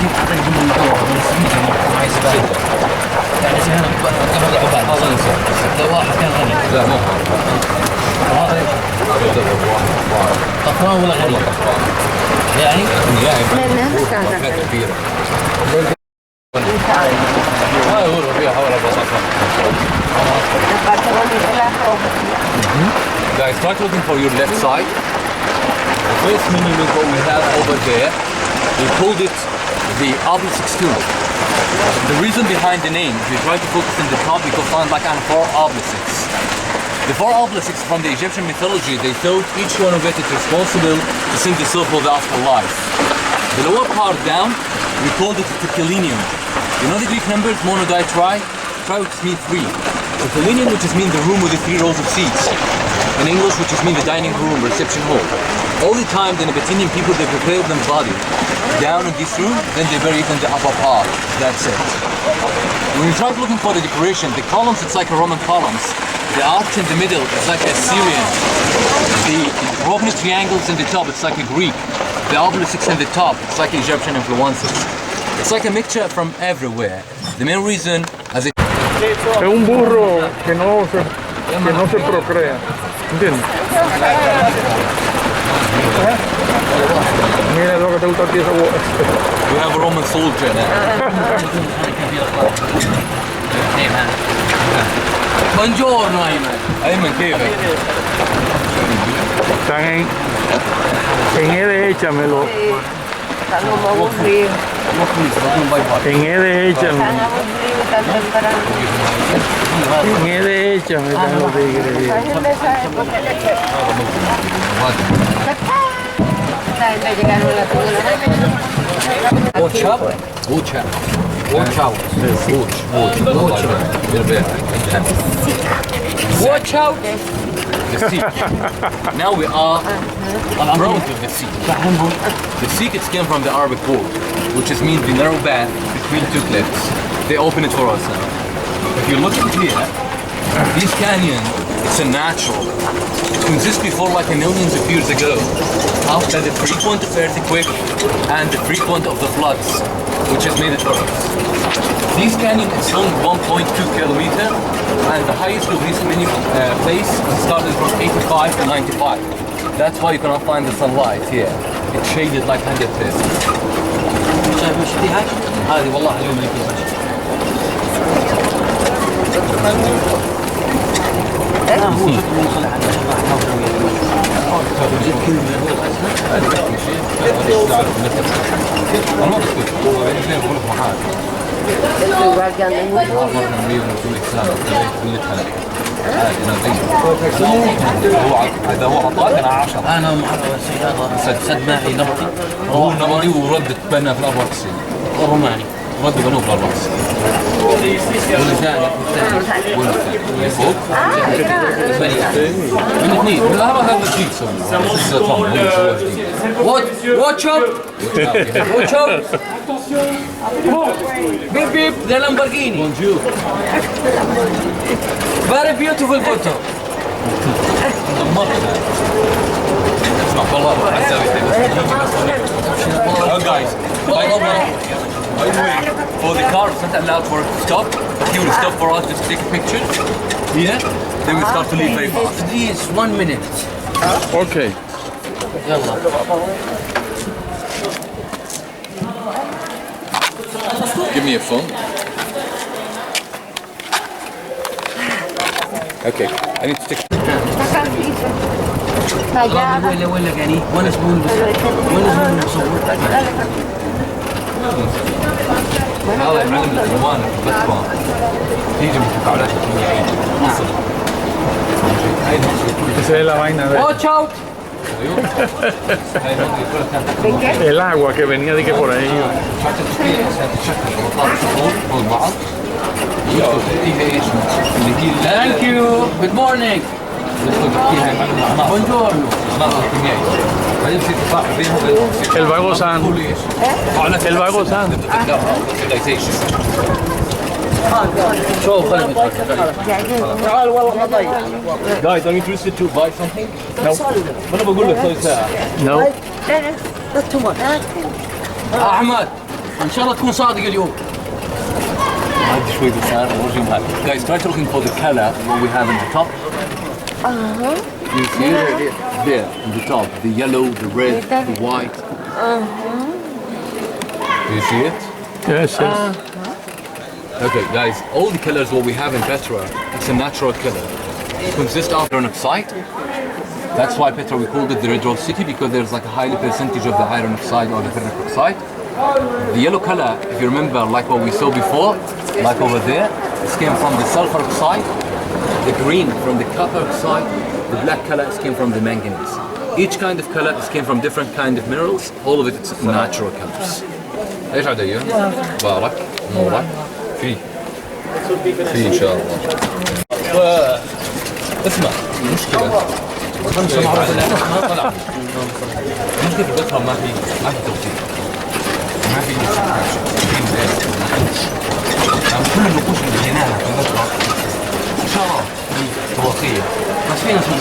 كيف اعطيك من المحور من السميكه معي سباحه يعني هنا قبل العباد لو واحد كان غني لا مو طفران ولا غني يعني كبيره ما يقولوا فيها حوالي بساطه. Guys, start looking for your left side. The first mini logo we have over there, we called it the obelisk tomb. The reason behind the name, if you try to focus in the top, you can find like 4 obelisks. The 4 obelisks from the Egyptian mythology, they thought each one of it is responsible to sing the soul of the afterlife. The lower part down, we called it the Kelenium. You know the Greek numbers, mono, di, tri? Tri which means 3. The Kelenium which is mean the room with the 3 rows of seats. In English which is mean the dining room, reception hall. All the time the Nabatean people, they prepare them body down in this room, then they bury it in the upper part. That's it. When you try looking for the decoration, the columns, it's like a Roman columns. The arch in the middle is like a Syrian. The broken triangles in the top, it's like a Greek. The obelisks in the top, it's like Egyptian influences. It's like a mixture from everywhere. The main reason, as it... Es un burro que no se procrea, ¿entiendes? Mira lo que te gusta a ti esa voz. We have a Roman soldier now. Buongiorno Ayman. Ayman, كيفك؟ Están en E échamelo. En E échamelo. En échame están los tigres. Watch out. Watch out. Watch out. Watch out. The Sikh. Now we are around with the Sikh. The Sikh, it came from the Arabic word, which is means the narrow path between 2 cliffs. They open it for us now. If you look at here, this canyon, it's a natural. It exists before like millions of years ago, after the frequent earthquake and the frequent of the floods, which has made it for us. This canyon is long 1.2 kilometer, and the highest of this mini place started from 85 to 95. That's why you cannot find the sunlight here. It's shaded like 100%. شايف مش دي هذه والله اليوم اللي فيها هو شكله يصلح على هذا هو عطاك انا 10. انا السيارة سد معي نبطي هو نبطي ورد تبنى في الأبرقسي روماني رد بنوه في الأبرقسي والثاني والثاني فوق من اثنين هذا شيء واتش اوت واتش اوت بيب بيب ذا لامبورجيني بونجور فيري بيوتيفول فوتو اسمع والله guys by the way for the car it's not allowed for it to stop. He will stop for us just to take a picture. Yeah, then we start to leave very fast. Please 1 minute. Okay. يلا Give me a phone. Okay, I need to take. ولا يعني وانا زبون بس وانا زبون مصور هذا يعلم الالوان في البتوان تيجي من تفاعلات الكيميائيه اصلا Esa es la vaina de Watch out. el agua que venía de que por ahí. Thank you. Good morning. Buongiorno. Él va gozando. Él va gozando. شوف خلينا تعال والله ما ضيع. Guys, are you interested to buy something? No. ما انا بقول لك ثلث ساعة. No. لا too much. احمد ان شاء الله تكون صادق اليوم. هذا شوي بسعر ورجيم. Guys, try to looking for the color what we have in the top. You see it? There, in the top, the yellow, the red, the white. Do you see it? Yes, yes. Okay, guys, all the colors what we have in Petra, it's a natural color. It consists of iron oxide. That's why Petra we called it the Red Rose City, because there's like a high percentage of the iron oxide or the ferric oxide. The yellow color, if you remember, like what we saw before, like over there, this came from the sulfur oxide. The green from the copper oxide. The black color came from the manganese. Each kind of color came from different kind of minerals. All of it is natural colors. ايش عديا؟ بارك نورك في ان شاء الله. اسمع المشكلة ما طلع. المشكلة في البصرة ما في توصيل. ما في كل النقوش اللي بنيناها في البصرة إشارات توصية. بس في ناس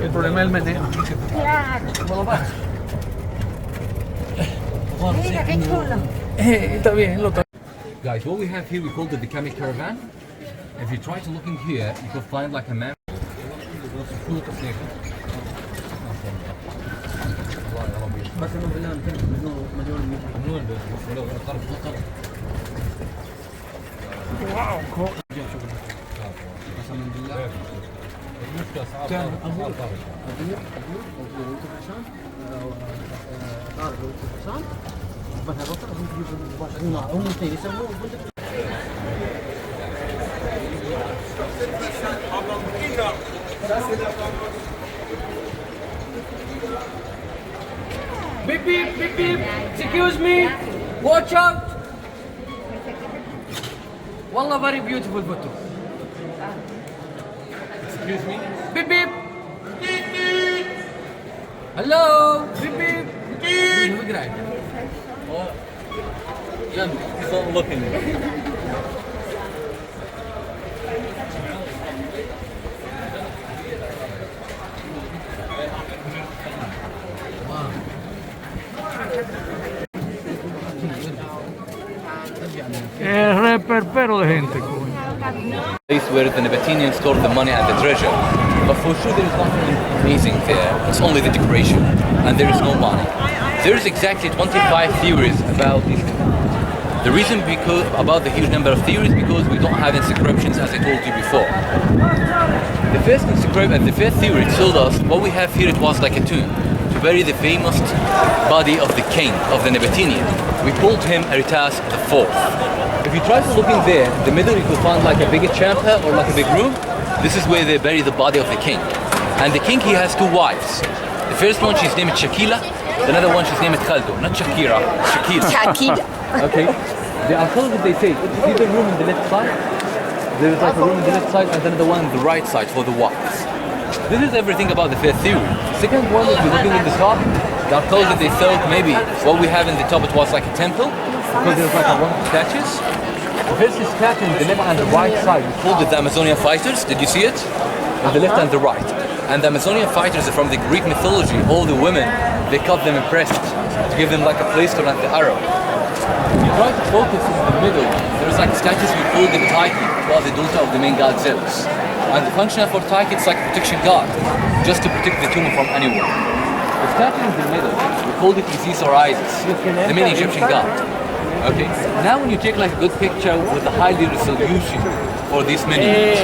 El problema es el meneo. Está bien, lo Guys, what we have here, we call it the camel caravan. If you try to look in here, you can find like a map. Beep beep beep beep. Excuse me. Watch out. Wallah, very beautiful photo. Excuse me? Beep beep. Hello. Beep beep. He's not looking. Es reperpero de gente, coño. Place where the Nabateans stored the money and the treasure. But for sure there is nothing amazing there. It's only the decoration. And there is no money. There is exactly 25 theories about this. The reason about the huge number of theories because we don't have inscriptions as I told you before. The first theory told us what we have here, it was like a tomb to bury the famous body of the king of the Nabateans. We called him Aritas IV. If you try to look in there, in the middle you could find like a big chamber or like a big room. This is where they bury the body of the king. And the king, he has two wives. The first one, she's named Shakila. The other one, she's named Khaldo. Not Shakira, Shakila. Okay. The archaeologists, they say, if you see the room on the left side, there is like a room on the left side and then the one on the right side for the wives. This is everything about the first theory. Second one, if you're looking at the top, the archaeologists, they thought maybe what we have in the top, it was like a temple, because there's like a one of the statues. The first statue on the left and the right side, we called it the Amazonian fighters. Did you see it? On the left and the right. And the Amazonian fighters are from the Greek mythology. All the women, they cut them in breast to give them like a place to land the arrow. You try to focus in the middle. There's like statues we call them Tyche, well, the daughter of the main god Zeus. And the function for Tyche, it's like a protection god, just to protect the tomb from anyone. The statue in the middle, we called it Isis or Isis, the main Egyptian god. Okay. Now when you take like a good picture with a highly resolution for these menus,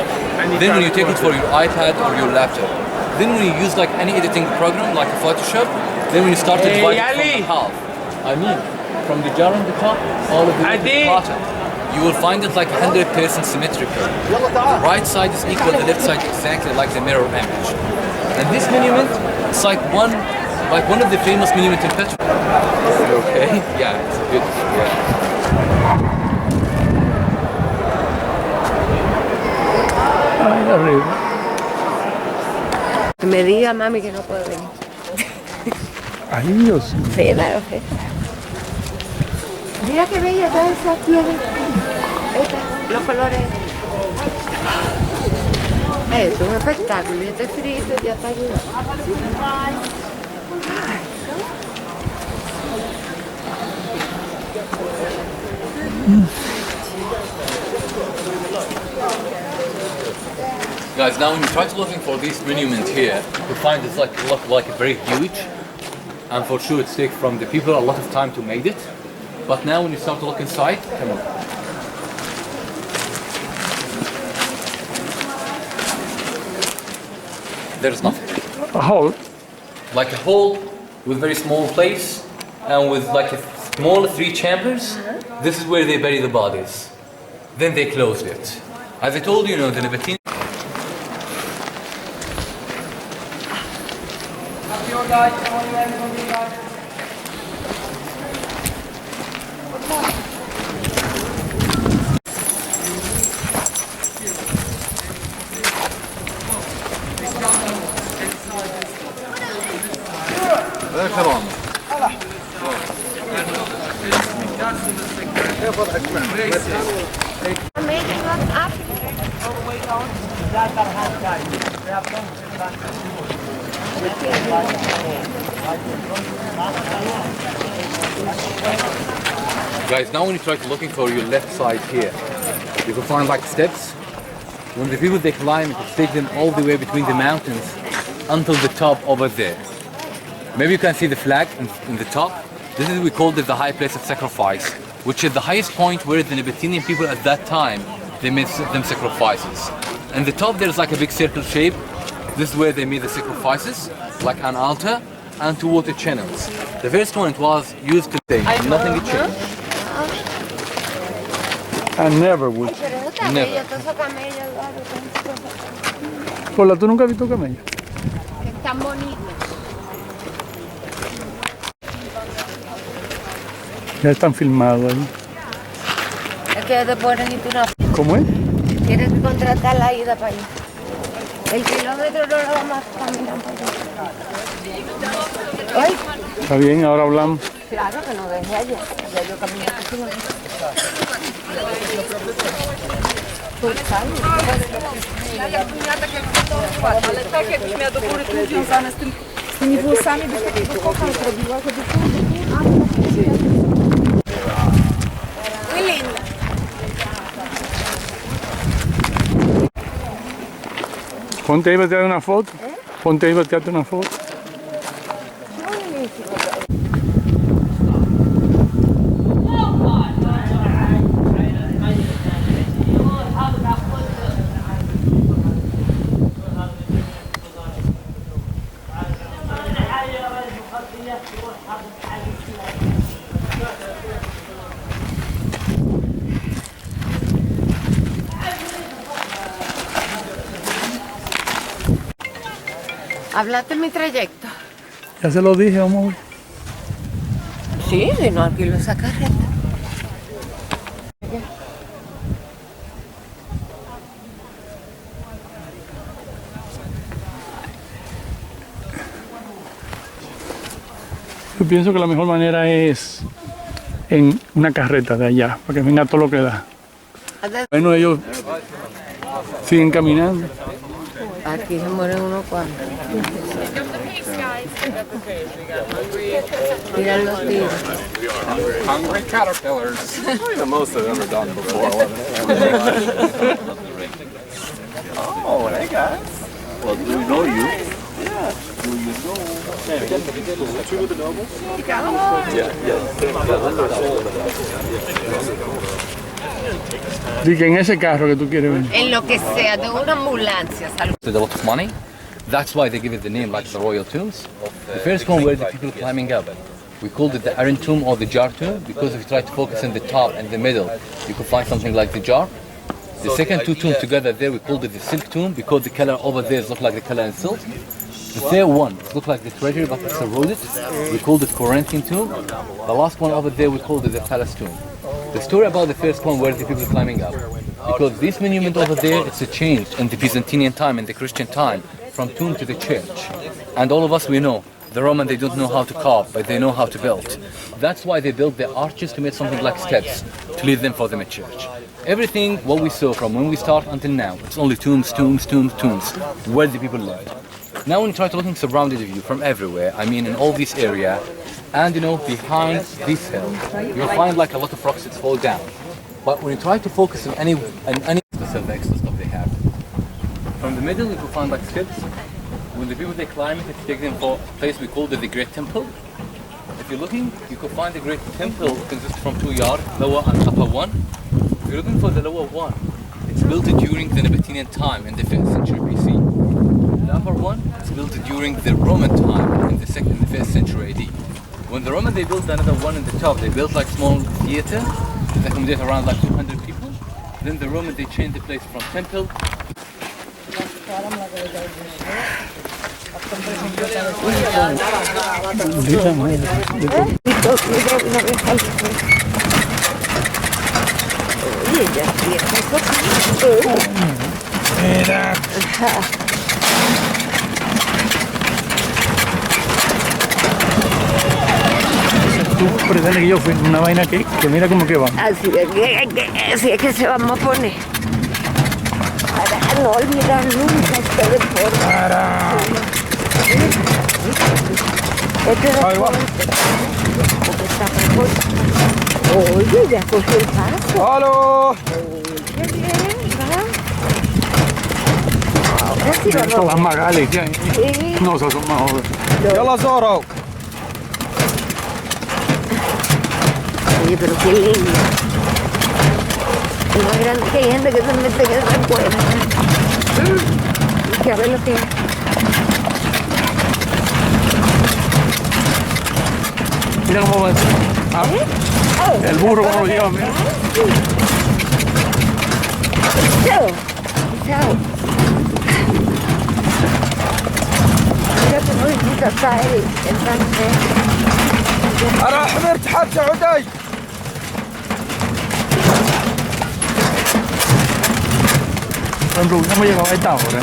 then when you take it for your iPad or your laptop, Then when you use like any editing program, like a Photoshop, then when you start to divide it from the half, I mean, from the jar on the top, all of the way to the bottom, you will find it like 100% symmetrical. The right side is equal, the left side exactly like the mirror image. And this monument, it's like one of the famous monuments in Petra. Okay? Yeah, it's good. Ahí arriba. Que me diga mami que no puedo venir. Ay, Dios. Sí, claro, sí. Mira qué bella toda esa tierra. Los colores. Es un espectáculo. Y este frito ya está ayudando. Guys, now when you try to looking for this monument here, you find it's look like very huge, and for sure it's take from the people a lot of time to make it. But now when you start to look inside, come on. There's nothing. A hole. Like a hole with very small place and with like a small 3 chambers. This is where they bury the bodies. Then they closed it. As I told you, the Libertine. Come on. Guys, now when you try to looking for your left side here, you can find like steps. When the people they climb, it will take them all the way between the mountains until the top over there. Maybe you can see the flag in the top. This is, we called it the high place of sacrifice, which is the highest point where the Nebattinian people at that time, they made them sacrifices. And the top there's like a big circle shape. This is where they made the sacrifices, like an altar and 2 water channels. The first one it was used to say, nothing had changed. I never would. Never. Hola, ¿tú nunca has visto camello? Están bonitos. Ya están filmados ahí. Es que te ponen y tú no. ¿Cómo es? Tienes que contratar la ida para allá. El kilómetro no lo vamos a caminar para allá. ¿Oye? Está bien, ahora hablamos. Claro que no dejé allá. Ya yo caminé aquí. Tak jakbyś miała do góry tu związane z tymi włosami, byś takiego kocha zrobiła, żeby tu... Muy linda. Ponte ahí para tirarte una foto. Ponte ahí para tirarte una foto. ¿Hablaste de mi trayecto? Ya se lo dije, amor. Sí, si no alquilo esa carreta. Yo pienso que la mejor manera es en una carreta de allá, para que venga todo lo que da. Bueno, ellos siguen caminando. Aquí se mueren unos cuantos. Miran los tiros. Hungry caterpillars. The most I've ever done before. Oh, hey guys. Well, do we know you? Yeah. Do you know? Two of the nobles? Así que en ese carro que tú quieres ver. En lo que sea, de una ambulancia. With a lot of money, That's why they give it the name like the royal tombs. The first one were the people climbing up. We called it the iron tomb or the jar tomb because if you try to focus in the top and the middle, you could find something like the jar. The second two tombs together there, we called it the silk tomb because the color over there looks like the color in silk. The third one looked like the treasury but it's eroded. We called it Corinthian tomb. The last one over there, we called it the palace tomb. The story about the first one were the people climbing up. Because this monument over there, it's a change in the Byzantine time, in the Christian time, from tomb to the church. And all of us, we know, the Roman, they don't know how to carve, but they know how to build. That's why they built the arches to make something like steps, to lead them for them a church. Everything, what we saw from when we start until now, it's only tombs, tombs, tombs, tombs, where the people lived. Now when you try to look in surrounded view from everywhere, I mean in all this area, and you know, behind this hill, you'll find like a lot of rocks that fall down. But when you try to focus on any the extra stuff they have. From the middle, you will find like steps. When the people they climb it, they take them for a place we call the Great Temple. If you're looking, you could find the Great Temple consists from 2 yards, lower and upper one. If you're looking for the lower one, it's built during the Nabatean time in the 5th century BC. The upper one is built during the Roman time in the 1st century AD. When the Roman they built another one in the top, they built like small theater that accommodate around like 200 people. Then the Roman they changed the place from temple. Tú pretendes que yo fui una vaina que mira cómo que va. Así es que se vamos a poner. Para no olvidar nunca este deporte. Este deporte. Porque está mejor. Oye, ya cogió el paso. ¡Halo! Qué bien, ¿verdad? Ahora sí Son vamos. las magales que hay. Sí. No, esas son más jóvenes. يلا زورو. Oye, pero qué lindo. Es más grande que hay gente que se mete en esa cueva. Y que a ver lo que es. Mira cómo va. Ah, el burro cómo lo lleva, mira. Chao. Chao. Mira cómo visita está él. Entonces. أنا حمرت حتى عدي. Por ejemplo, no hemos llegado a esta hora.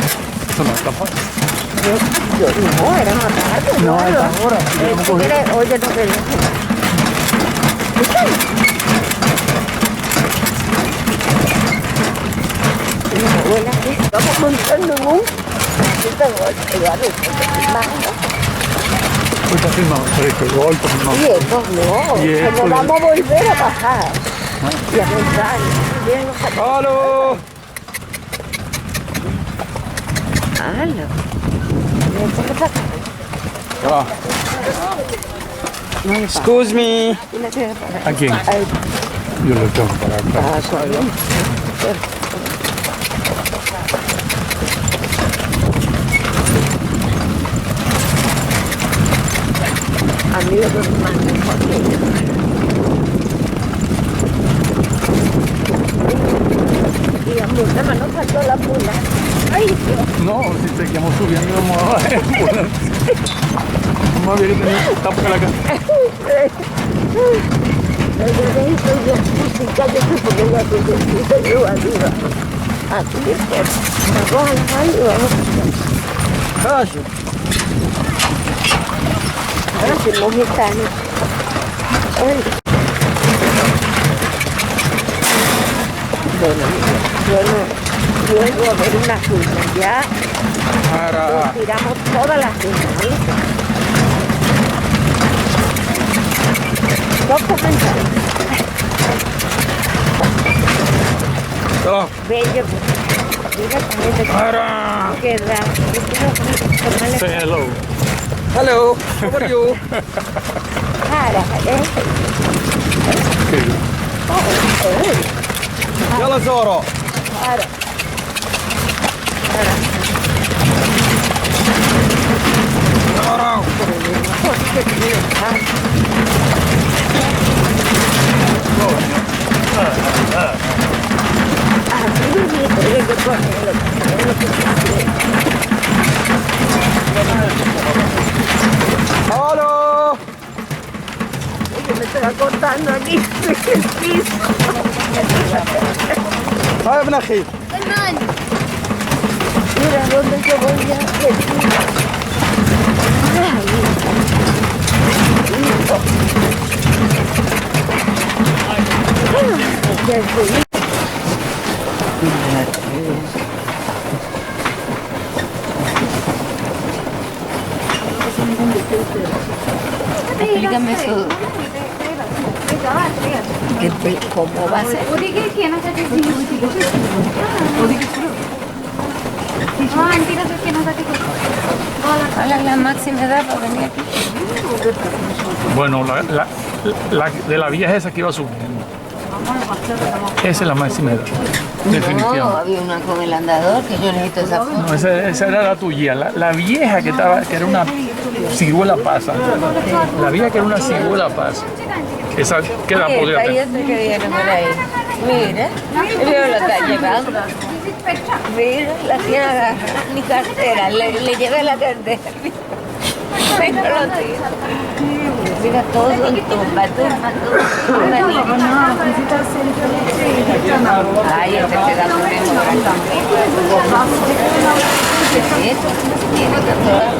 Eso no está fácil. No, era más tarde. No, a esta hora. Oye, no quería. Mi abuela, estamos montando en un. Pues está filmado, pero el golpe está filmado. Viejo, no, Y que esto nos de- vamos a volver a bajar. Y a montar. Bien, ¡Halo! ¡Halo! Ya va. Excuse me. ¿A quién? Yo lo tengo para acá. A mí lo que me manda es aquello. Y a Murtama nos faltó la pula. ¡Ay, Dios! No, si seguíamos subiendo vamos a bajar. Vamos a ver que tenemos tapa la casa. Yo necesito yo música de que porque la necesito yo arriba. Así es que vamos a la calle y vamos. Hashi. Gracias, los gitanos. Bueno, luego a ver una ruina, ya Para. tiramos todas las dinamitas. Dos comentarios. يلا. Bello. Mira cómo es Para. queda. Say hello. Hello. How are you? Para, يلا زورو. para. ¡Hola! Que me estoy acordando aquí en el piso. ¡Ay, Benají! Mira dónde yo voy a Explícame eso. ¿Cómo va a ser? ¿Cuál es la máxima edad para venir aquí? Bueno, de la vieja esa que iba subiendo. Esa es la máxima edad. No, Definitivamente. había una con el andador que yo necesito esa foto. No, esa era la tuya. La vieja que era una ciruela pasa. La vieja que era una ciruela pasa. Esa queda podría Ahí tener. este que viene por ahí. Mira, yo la está llevando. Mira, la tiene agarrada. Mi cartera, le llevé la cartera. Mira, lo tiro. Mira, todos son tumbas. Una niña. Ay, este pedazo de memoria. ¿Qué es esto? Tiene que todo.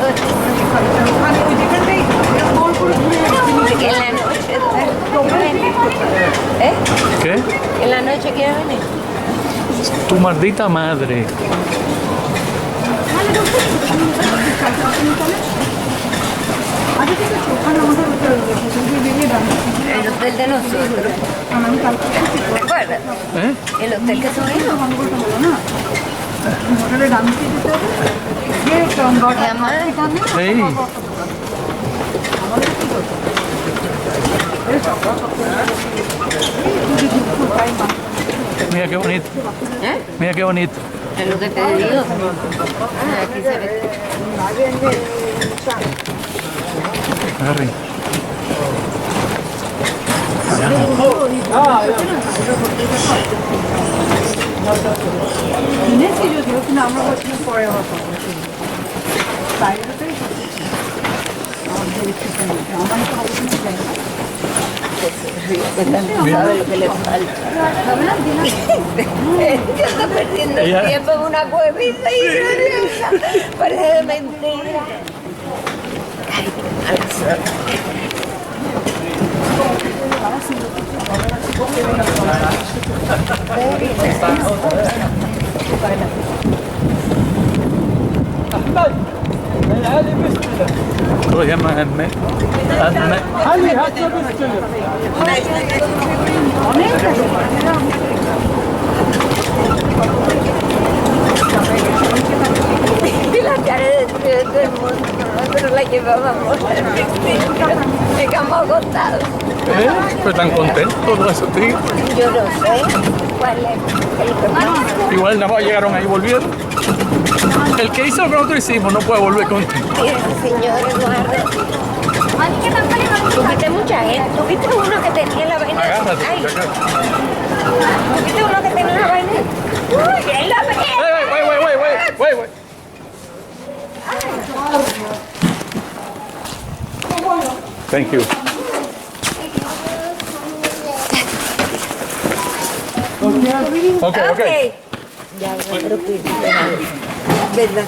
En la noche, ¿eh? ¿Qué? En la noche quiere venir. Tu maldita madre. El hotel de nosotros. ¿Te acuerdas? ¿Eh? El hotel que subimos. ¿Se llama? Sí. Mira qué bonito. ¿Eh? Mira qué bonito. Es lo que te digo. Ah, aquí se ve. Harry. ¿Sabe lo que le falta? Ya está perdiendo el tiempo en una cuevita y parece de mentira. Ay, qué mala suerte. Lo llaman Ahmed. علي هات له بيستلم Y la cara de todo el mundo, nosotros la llevábamos al principio, llegamos agotados. Pues tan contentos todos esos tíos. Yo no sé cuál es el que más. Igual nada más llegaron ahí y volvieron. El que hizo lo que nosotros hicimos no puede volver contigo. Ese señor Eduardo. Tuviste mucha gente. Tuviste uno que tenía la vaina. Agárrate. Ay, tuviste uno que tenía la vaina. Uy, él la venía. Wait. Thank you. Okay. Ya, pero ¿verdad?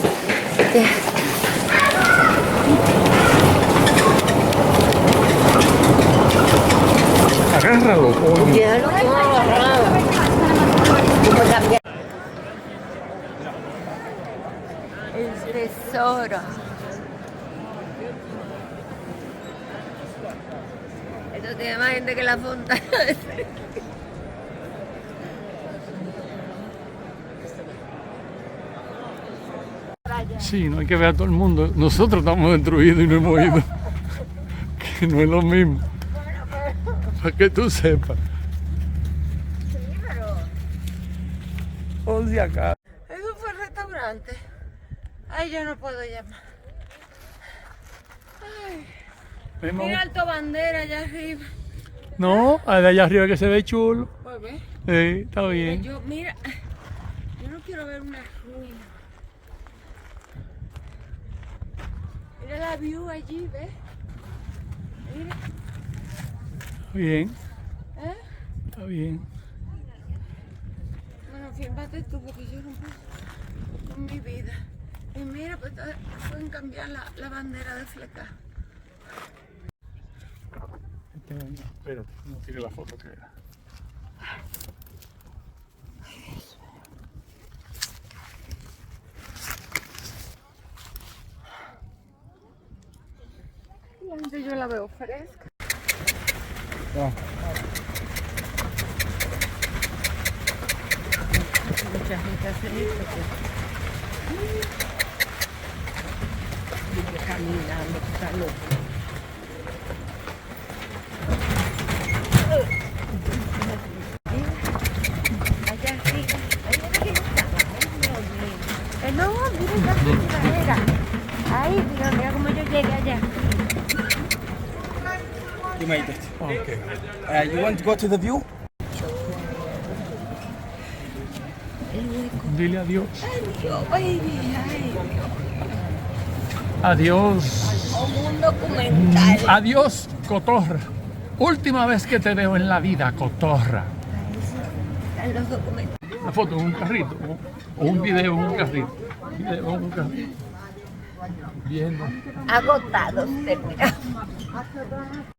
Agárralo, coño. Ya lo tengo agarrado. ¿Cómo cambiar? El tesoro. Esto tiene más gente que la fontana. Sí, no hay que ver a todo el mundo. Nosotros estamos destruidos y no hemos ido. Que no es lo mismo. Para que tú sepas. Por si acaso. Eso fue el restaurante. Ay, yo no puedo llamar. Vemos. Mira Alto Bandera allá arriba. No, de allá arriba que se ve chulo. Pues ve. Sí, está bien. Mira, yo no quiero ver una ruina. Mira la view allí, ¿ves? Mira, Bien, ¿eh? está bien. Bueno, fíjate tú, porque yo no puedo con mi vida. Y mira, pues pueden cambiar la bandera de fleca. Espérate, no tire la foto que era. La gente yo la veo fresca. Mucha gente hace esto. Sigue caminando, que está loco. Allá arriba, allá arriba estaba, no, mira esa escalera. Ahí, mira cómo yo llegué allá. You made it. Okay. You want to go to the view? Dile adiós. Adiós, baby, ay, Adiós. como un documental. Adiós, cotorra. Última vez que te veo en la vida, cotorra. Están los documentales. Una foto en un carrito o un video en un carrito. Video en un carrito. Viendo. Agotados, terminamos.